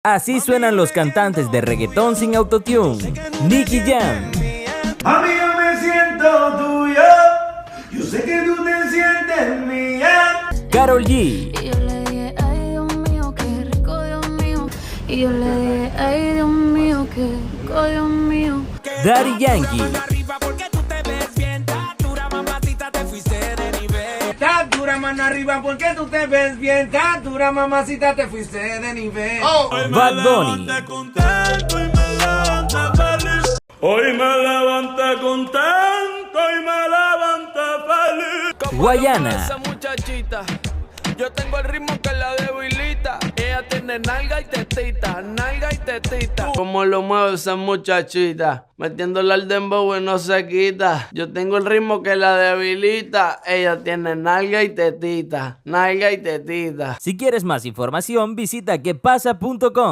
Así suenan los cantantes de reggaetón sin autotune. Nicky Jam, Mami, yo me siento tuyo. Yo sé que tú te sientes mía. Karol G, Y yo le dije, ay Dios mío, qué rico Dios mío. Y yo le dije, ay Dios mío, qué rico Dios mío. Daddy Yankee, Estás dura, mano arriba, porque tú te ves bien. Estás dura, mamacita, te fuiste de nivel. Bad Bunny, Hoy me levanta contento y me levanta feliz. Guayana, Esa muchachita, yo tengo el ritmo que la debilita. Ella tiene nalga y tetita, nalga y tetita. Como lo mueve esa muchachita, metiéndola al dembow y no se quita. Yo tengo el ritmo que la debilita. Ella tiene nalga y tetita, nalga y tetita. Si quieres más información, visita quepasa.com.